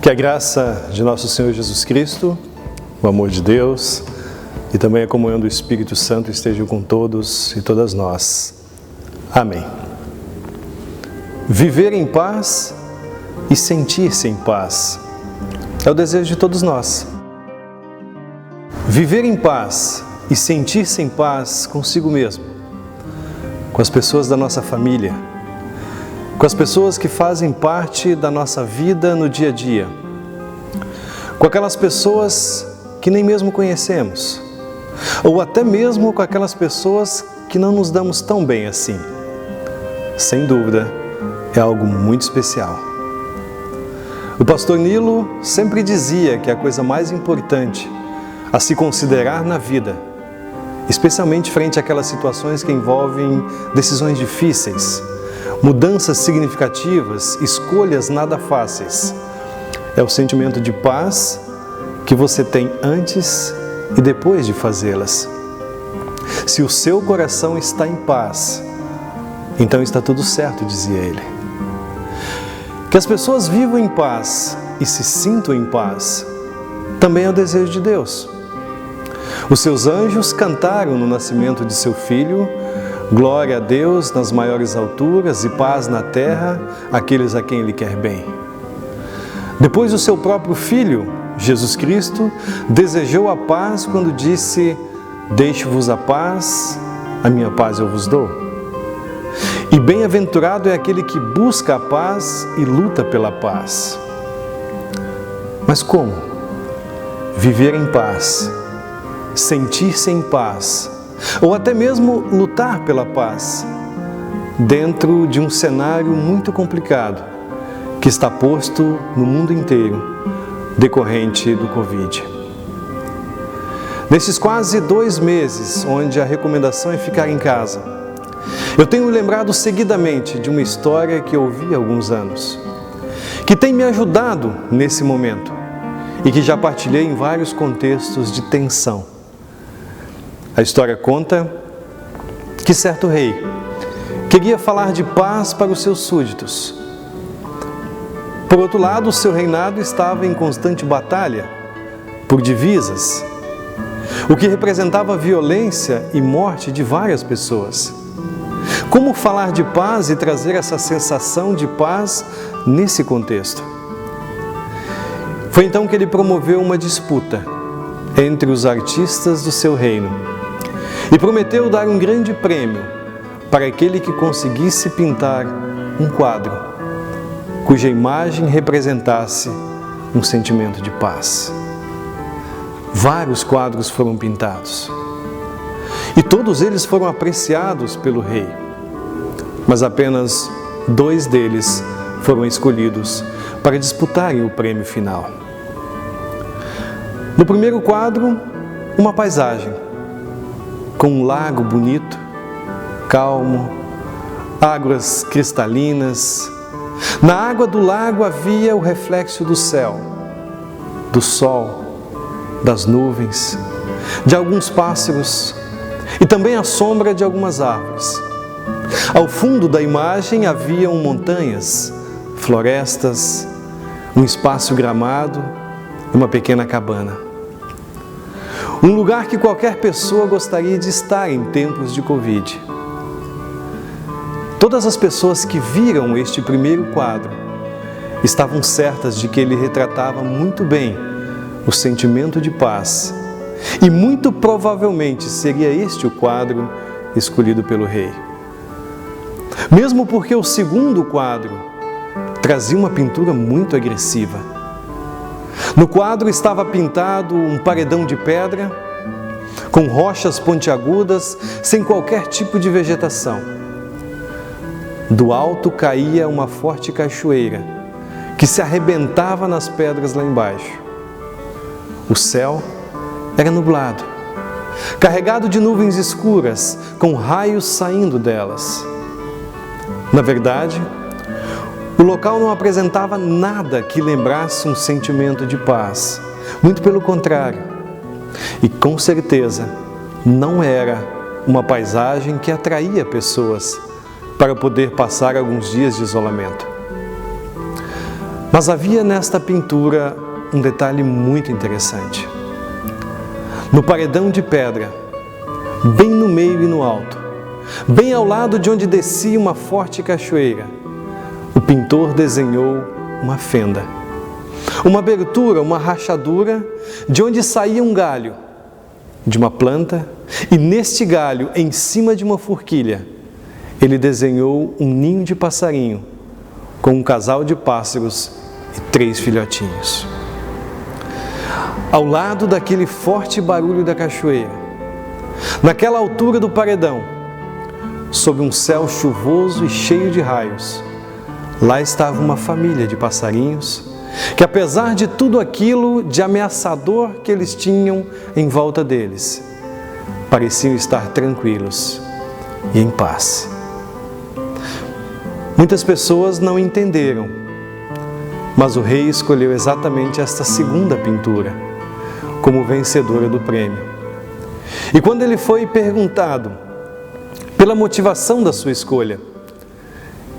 Que a graça de nosso Senhor Jesus Cristo, o amor de Deus e também a comunhão do Espírito Santo estejam com todos e todas nós. Amém. Viver em paz e sentir-se em paz é o desejo de todos nós. Viver em paz e sentir-se em paz consigo mesmo, com as pessoas da nossa família, com as pessoas que fazem parte da nossa vida no dia a dia, com aquelas pessoas que nem mesmo conhecemos, ou até mesmo com aquelas pessoas que não nos damos tão bem assim. Sem dúvida, é algo muito especial. O pastor Nilo sempre dizia que a coisa mais importante a se considerar na vida, especialmente frente àquelas situações que envolvem decisões difíceis, mudanças significativas, escolhas nada fáceis, é o sentimento de paz que você tem antes e depois de fazê-las. Se o seu coração está em paz, então está tudo certo, dizia ele. Que as pessoas vivam em paz e se sintam em paz também é o desejo de Deus. Os seus anjos cantaram no nascimento de seu filho: glória a Deus nas maiores alturas e paz na terra àqueles a quem Ele quer bem. Depois o seu próprio Filho, Jesus Cristo, desejou a paz quando disse: deixo-vos a paz, a minha paz eu vos dou. E bem-aventurado é aquele que busca a paz e luta pela paz. Mas como? Viver em paz, sentir-se em paz, ou até mesmo lutar pela paz, dentro de um cenário muito complicado que está posto no mundo inteiro, decorrente do Covid. Nesses quase 2 meses, onde a recomendação é ficar em casa, eu tenho lembrado seguidamente de uma história que ouvi há alguns anos, que tem me ajudado nesse momento e que já partilhei em vários contextos de tensão. A história conta que certo rei queria falar de paz para os seus súditos. Por outro lado, o seu reinado estava em constante batalha por divisas, o que representava violência e morte de várias pessoas. Como falar de paz e trazer essa sensação de paz nesse contexto? Foi então que ele promoveu uma disputa entre os artistas do seu reino e prometeu dar um grande prêmio para aquele que conseguisse pintar um quadro cuja imagem representasse um sentimento de paz. Vários quadros foram pintados e todos eles foram apreciados pelo rei, mas apenas 2 deles foram escolhidos para disputarem o prêmio final. No primeiro quadro, uma paisagem com um lago bonito, calmo, águas cristalinas. Na água do lago havia o reflexo do céu, do sol, das nuvens, de alguns pássaros e também a sombra de algumas árvores. Ao fundo da imagem haviam montanhas, florestas, um espaço gramado e uma pequena cabana. Um lugar que qualquer pessoa gostaria de estar em tempos de Covid. Todas as pessoas que viram este primeiro quadro estavam certas de que ele retratava muito bem o sentimento de paz e muito provavelmente seria este o quadro escolhido pelo rei. Mesmo porque o segundo quadro trazia uma pintura muito agressiva. No quadro estava pintado um paredão de pedra, com rochas pontiagudas, sem qualquer tipo de vegetação. Do alto caía uma forte cachoeira, que se arrebentava nas pedras lá embaixo. O céu era nublado, carregado de nuvens escuras, com raios saindo delas. Na verdade, o local não apresentava nada que lembrasse um sentimento de paz. Muito pelo contrário. E com certeza não era uma paisagem que atraía pessoas para poder passar alguns dias de isolamento. Mas havia nesta pintura um detalhe muito interessante. No paredão de pedra, bem no meio e no alto, bem ao lado de onde descia uma forte cachoeira, o pintor desenhou uma fenda, uma abertura, uma rachadura, de onde saía um galho de uma planta, e neste galho, em cima de uma forquilha, ele desenhou um ninho de passarinho, com um casal de pássaros e 3 filhotinhos. Ao lado daquele forte barulho da cachoeira, naquela altura do paredão, sob um céu chuvoso e cheio de raios, lá estava uma família de passarinhos que, apesar de tudo aquilo de ameaçador que eles tinham em volta deles, pareciam estar tranquilos e em paz. Muitas pessoas não entenderam, mas o rei escolheu exatamente esta segunda pintura como vencedora do prêmio. E quando ele foi perguntado pela motivação da sua escolha,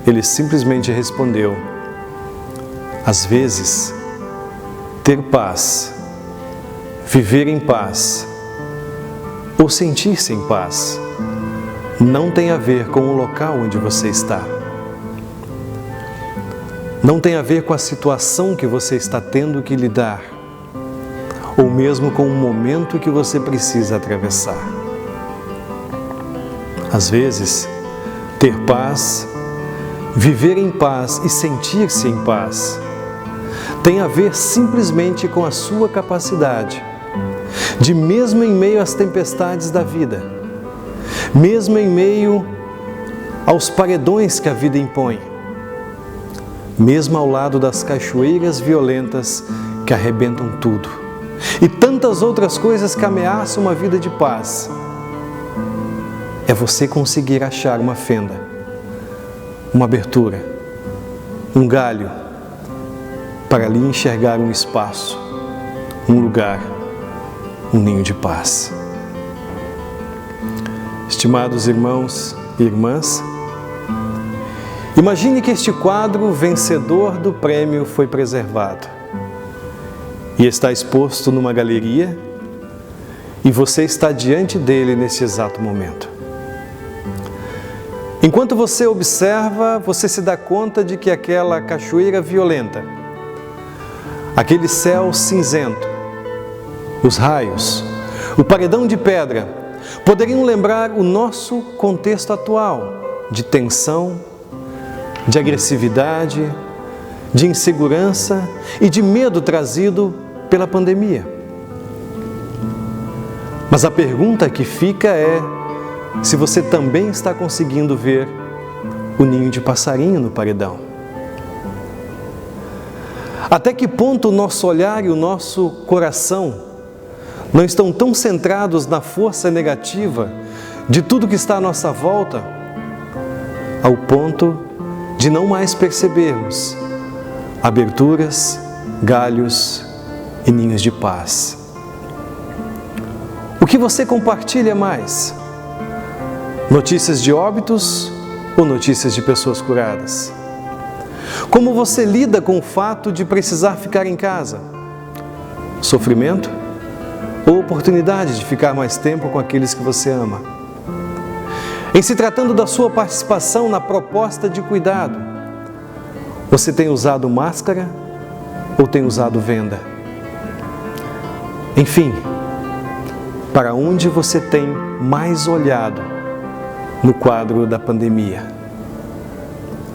ele simplesmente respondeu: às vezes, ter paz, viver em paz ou sentir-se em paz não tem a ver com o local onde você está. Não tem a ver com a situação que você está tendo que lidar, ou mesmo com o momento que você precisa atravessar. Às vezes, ter paz, viver em paz e sentir-se em paz tem a ver simplesmente com a sua capacidade de, mesmo em meio às tempestades da vida, mesmo em meio aos paredões que a vida impõe, mesmo ao lado das cachoeiras violentas que arrebentam tudo, e tantas outras coisas que ameaçam uma vida de paz, é você conseguir achar uma fenda, uma abertura, um galho, para ali enxergar um espaço, um lugar, um ninho de paz. Estimados irmãos e irmãs, imagine que este quadro vencedor do prêmio foi preservado e está exposto numa galeria, e você está diante dele nesse exato momento. Enquanto você observa, você se dá conta de que aquela cachoeira violenta, aquele céu cinzento, os raios, o paredão de pedra, poderiam lembrar o nosso contexto atual de tensão, de agressividade, de insegurança e de medo trazido pela pandemia. Mas a pergunta que fica é se você também está conseguindo ver o ninho de passarinho no paredão. Até que ponto o nosso olhar e o nosso coração não estão tão centrados na força negativa de tudo que está à nossa volta, ao ponto de não mais percebermos aberturas, galhos e ninhos de paz. O que você compartilha mais? Notícias de óbitos ou notícias de pessoas curadas? Como você lida com o fato de precisar ficar em casa? Sofrimento ou oportunidade de ficar mais tempo com aqueles que você ama? Em se tratando da sua participação na proposta de cuidado, você tem usado máscara ou tem usado venda? Enfim, para onde você tem mais olhado no quadro da pandemia?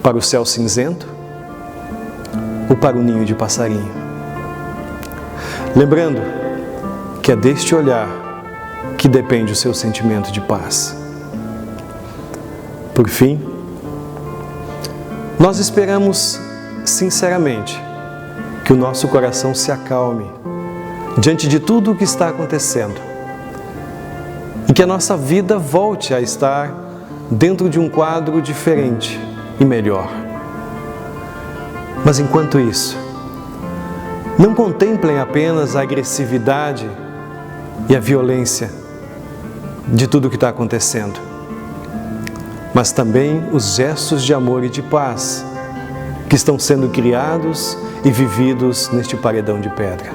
Para o céu cinzento ou para o ninho de passarinho? Lembrando que é deste olhar que depende o seu sentimento de paz. Por fim, nós esperamos sinceramente que o nosso coração se acalme diante de tudo o que está acontecendo e que a nossa vida volte a estar dentro de um quadro diferente e melhor. Mas enquanto isso, não contemplem apenas a agressividade e a violência de tudo o que está acontecendo, mas também os gestos de amor e de paz que estão sendo criados e vividos neste paredão de pedra.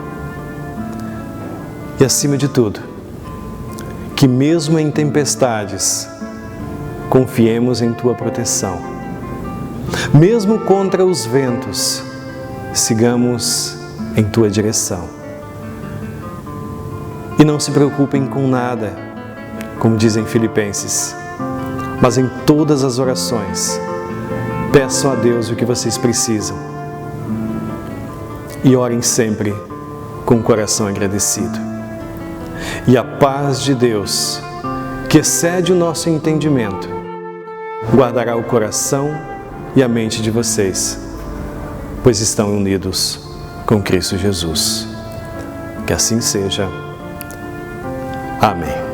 E acima de tudo, que mesmo em tempestades, confiemos em Tua proteção. Mesmo contra os ventos, sigamos em Tua direção. E não se preocupem com nada, como dizem Filipenses, mas em todas as orações, peçam a Deus o que vocês precisam. E orem sempre com o coração agradecido. E a paz de Deus, que excede o nosso entendimento, guardará o coração e a mente de vocês, pois estão unidos com Cristo Jesus. Que assim seja. Amém.